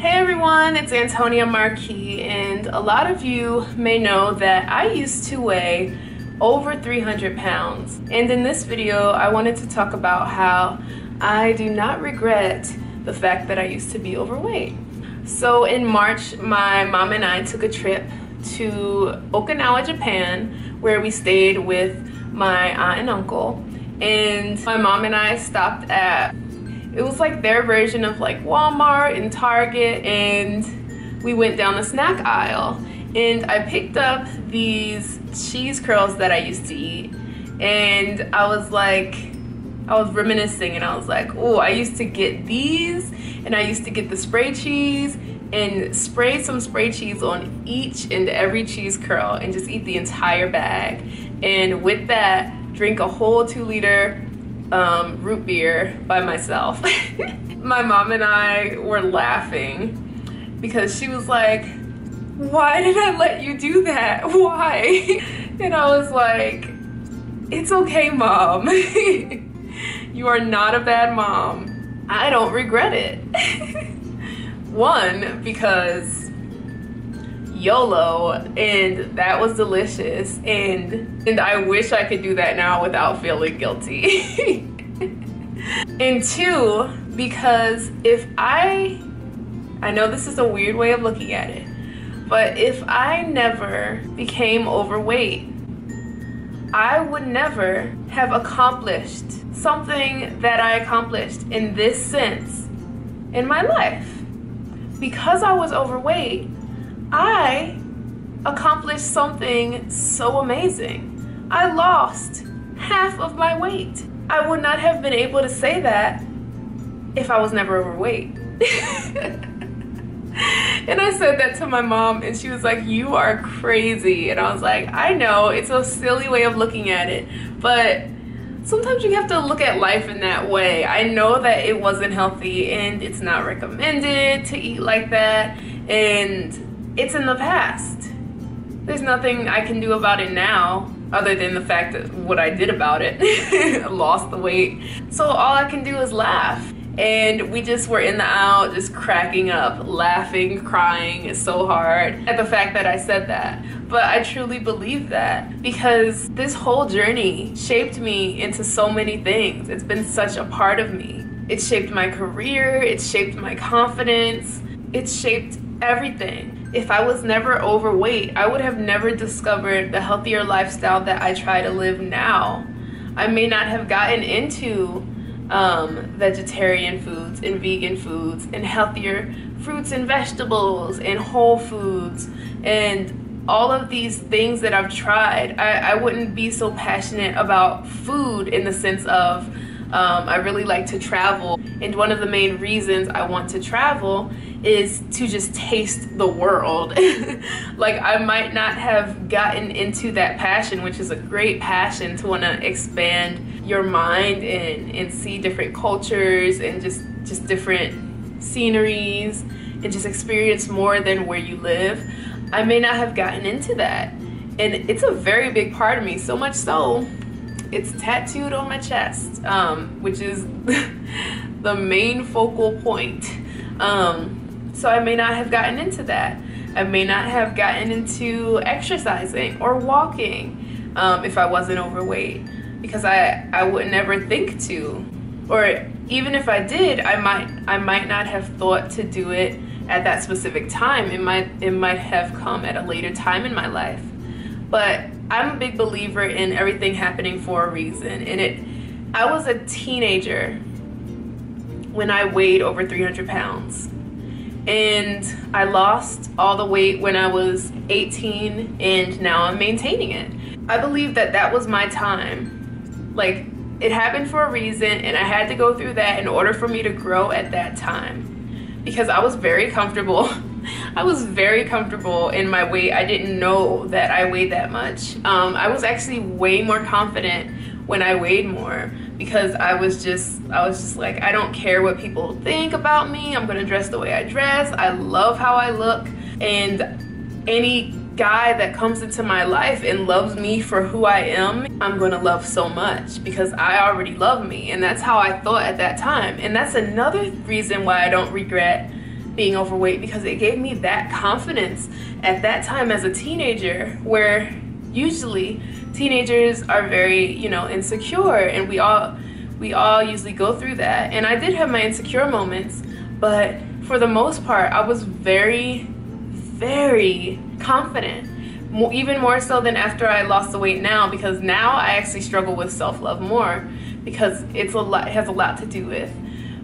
Hey everyone, it's Antonia Marquis, and a lot of you may know that I used to weigh over 300 pounds. And in this video, I wanted to talk about how I do not regret the fact that I used to be overweight. So in March, my mom and I took a trip to Okinawa, Japan, where we stayed with my aunt and uncle. And my mom and I stopped at, it was like their version of like Walmart and Target, and we went down the snack aisle and I picked up these cheese curls that I used to eat, and I was reminiscing and I was like, oh, I used to get these, and I used to get the spray cheese and spray some spray cheese on each and every cheese curl and just eat the entire bag, and with that drink a whole 2-liter root beer by myself. My mom and I were laughing because she was like, why did I let you do that? Why? And I was like, it's okay, Mom. You are not a bad mom. I don't regret it. One, because YOLO, and that was delicious, and I wish I could do that now without feeling guilty. And two, because if I know this is a weird way of looking at it, but if I never became overweight, I would never have accomplished something that I accomplished in this sense in my life. Because I was overweight, I accomplished something so amazing. I lost half of my weight. I would not have been able to say that if I was never overweight. And I said that to my mom and she was like, you are crazy. And I was like, I know, it's a silly way of looking at it, but sometimes you have to look at life in that way. I know that it wasn't healthy and it's not recommended to eat like that, and it's in the past. There's nothing I can do about it now other than the fact that what I did about it. I lost the weight. So all I can do is laugh. And we just were in the aisle just cracking up, laughing, crying so hard at the fact that I said that. But I truly believe that because this whole journey shaped me into so many things. It's been such a part of me. It shaped my career, it shaped my confidence, it shaped everything. If I was never overweight, I would have never discovered the healthier lifestyle that I try to live now. I may not have gotten into vegetarian foods and vegan foods and healthier fruits and vegetables and whole foods and all of these things that I've tried. I wouldn't be so passionate about food in the sense of I really like to travel, and one of the main reasons I want to travel is to just taste the world. Like, I might not have gotten into that passion, which is a great passion, to want to expand your mind and see different cultures and just different sceneries and just experience more than where you live. I may not have gotten into that, and it's a very big part of me, so much so it's tattooed on my chest, which is the main focal point. So I may not have gotten into that. I may not have gotten into exercising or walking if I wasn't overweight, because I would never think to, or even if I did, I might not have thought to do it at that specific time. It might have come at a later time in my life. But I'm a big believer in everything happening for a reason. And I was a teenager when I weighed over 300 pounds. And I lost all the weight when I was 18, and now I'm maintaining it. I believe that that was my time. Like, it happened for a reason, and I had to go through that in order for me to grow at that time. Because I was very comfortable. I was very comfortable in my weight. I didn't know that I weighed that much. I was actually way more confident when I weighed more, because I was just like, I don't care what people think about me. I'm gonna dress the way I dress. I love how I look, and any guy that comes into my life and loves me for who I am, I'm gonna love so much, because I already love me. And that's how I thought at that time. And that's another reason why I don't regret being overweight because it gave me that confidence at that time as a teenager, where usually teenagers are very, you know, insecure, and we all usually go through that. And I did have my insecure moments, but for the most part, I was very, very confident. Even more so than after I lost the weight now, because now I actually struggle with self-love more, because it has a lot to do with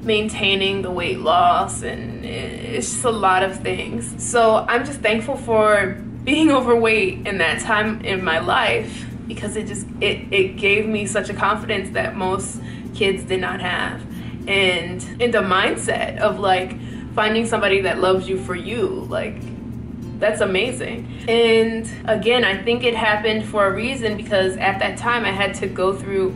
maintaining the weight loss, and it's just a lot of things. So I'm just thankful for being overweight in that time in my life, because it gave me such a confidence that most kids did not have, and in the mindset of like finding somebody that loves you for you, like that's amazing. And again, I think it happened for a reason, because at that time I had to go through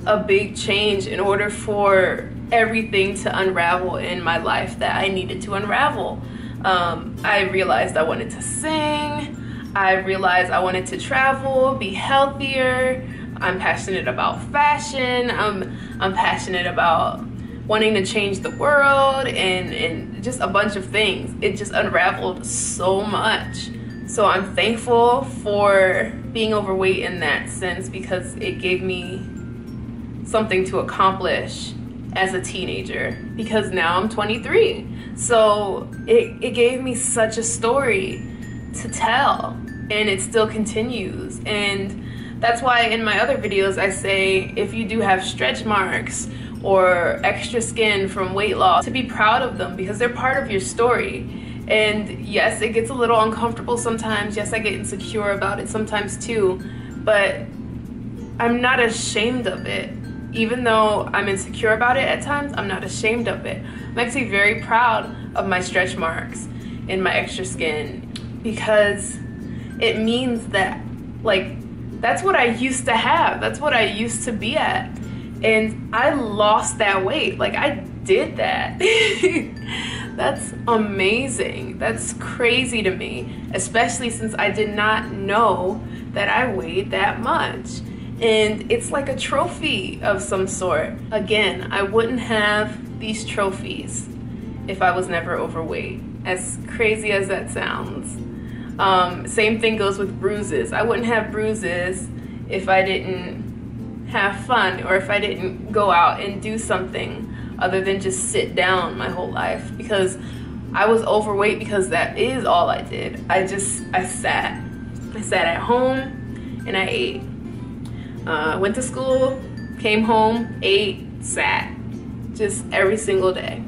a big change in order for everything to unravel in my life that I needed to unravel. I realized I wanted to sing. I realized I wanted to travel, be healthier. I'm passionate about fashion. I'm passionate about wanting to change the world, and just a bunch of things. It just unraveled so much. So I'm thankful for being overweight in that sense, because it gave me something to accomplish as a teenager, because now I'm 23. So it gave me such a story to tell, and it still continues. And that's why in my other videos I say, if you do have stretch marks or extra skin from weight loss, to be proud of them, because they're part of your story. And yes, it gets a little uncomfortable sometimes. Yes, I get insecure about it sometimes too, but I'm not ashamed of it. Even though I'm insecure about it at times, I'm not ashamed of it. I'm actually very proud of my stretch marks and my extra skin, because it means that, like, that's what I used to have. That's what I used to be at. And I lost that weight. Like, I did that. That's amazing. That's crazy to me, especially since I did not know that I weighed that much. And it's like a trophy of some sort. Again, I wouldn't have these trophies if I was never overweight, as crazy as that sounds. Same thing goes with bruises. I wouldn't have bruises if I didn't have fun, or if I didn't go out and do something other than just sit down my whole life, because I was overweight because that is all I did. I sat at home and I ate. Went to school, came home, ate, sat, just every single day.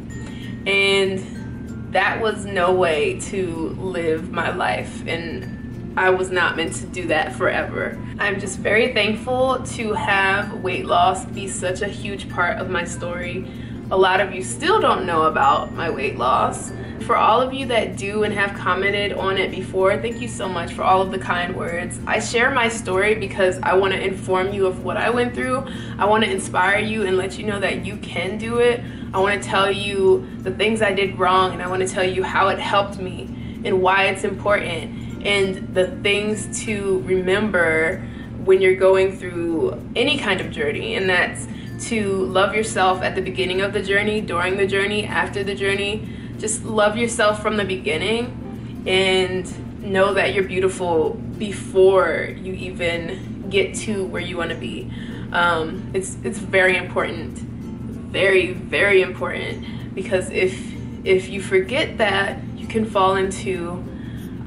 And that was no way to live my life, and I was not meant to do that forever. I'm just very thankful to have weight loss be such a huge part of my story. A lot of you still don't know about my weight loss. For all of you that do and have commented on it before, thank you so much for all of the kind words. I share my story because I want to inform you of what I went through. I want to inspire you and let you know that you can do it. I want to tell you the things I did wrong, and I want to tell you how it helped me and why it's important, and the things to remember when you're going through any kind of journey. And that's to love yourself at the beginning of the journey, during the journey, after the journey. Just love yourself from the beginning, and know that you're beautiful before you even get to where you want to be. It's very important, very, very important, because if you forget that, you can fall into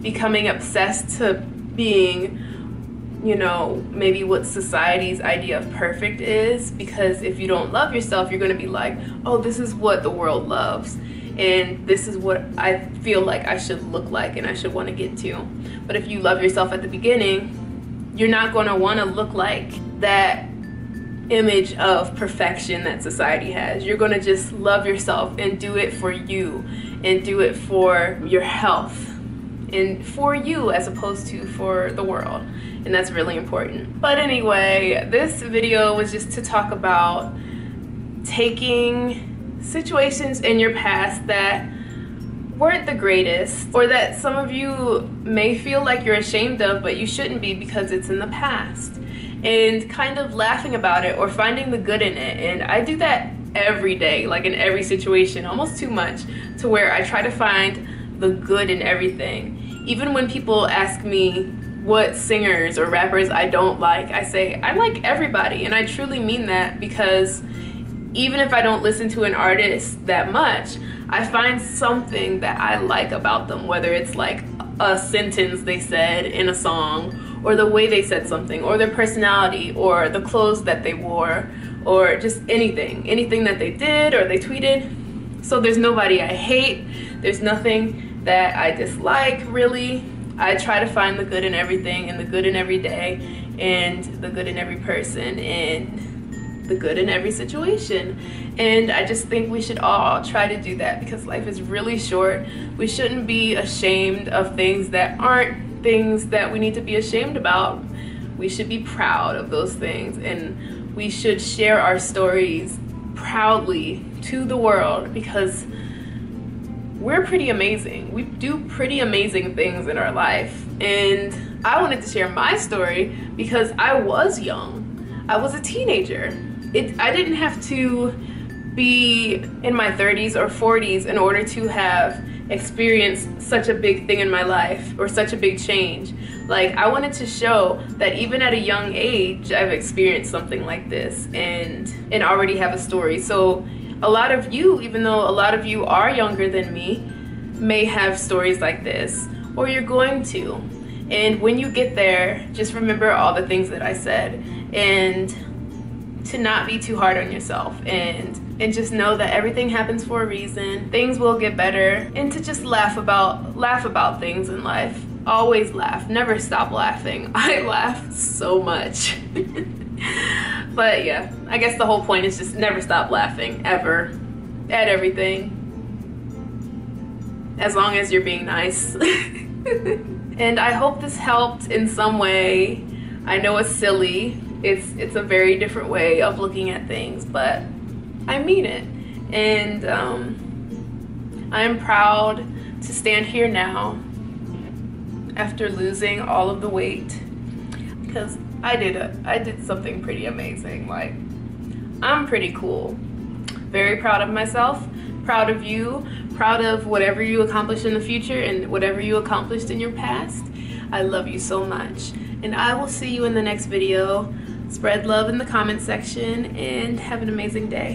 becoming obsessed to being, you know, maybe what society's idea of perfect is. Because if you don't love yourself, you're going to be like, oh, this is what the world loves, and this is what I feel like I should look like and I should want to get to. But if you love yourself at the beginning, you're not going to want to look like that image of perfection that society has. You're going to just love yourself and do it for you, and do it for your health, and for you as opposed to for the world. And that's really important. But anyway, this video was just to talk about taking situations in your past that weren't the greatest, or that some of you may feel like you're ashamed of, but you shouldn't be because it's in the past, and kind of laughing about it or finding the good in it. And I do that every day, like in every situation, almost too much, to where I try to find the good in everything. Even when people ask me what singers or rappers I don't like, I say I like everybody, and I truly mean that, because even if I don't listen to an artist that much, I find something that I like about them, whether it's like a sentence they said in a song, or the way they said something, or their personality, or the clothes that they wore, or just anything that they did or they tweeted. So there's nobody I hate, there's nothing that I dislike, really. I try to find the good in everything, and the good in every day, and the good in every person, and the good in every situation. And I just think we should all try to do that, because life is really short. We shouldn't be ashamed of things that aren't things that we need to be ashamed about. We should be proud of those things, and we should share our stories proudly to the world, because we're pretty amazing. We do pretty amazing things in our life. And I wanted to share my story because I was young. I was a teenager. I didn't have to be in my 30s or 40s in order to have experienced such a big thing in my life, or such a big change. Like, I wanted to show that even at a young age, I've experienced something like this and already have a story. So a lot of you, even though a lot of you are younger than me, may have stories like this, or you're going to. And when you get there, just remember all the things that I said, and to not be too hard on yourself, and just know that everything happens for a reason. Things will get better, and to just laugh about things in life. Always laugh, never stop laughing. I laugh so much. But yeah, I guess the whole point is just never stop laughing, ever, at everything, as long as you're being nice. And I hope this helped in some way. I know it's silly, it's a very different way of looking at things, but I mean it. And I'm proud to stand here now after losing all of the weight, because I did something pretty amazing. Like, I'm pretty cool. Very proud of myself, proud of you, proud of whatever you accomplish in the future and whatever you accomplished in your past. I love you so much, and I will see you in the next video. Spread love in the comment section, and have an amazing day.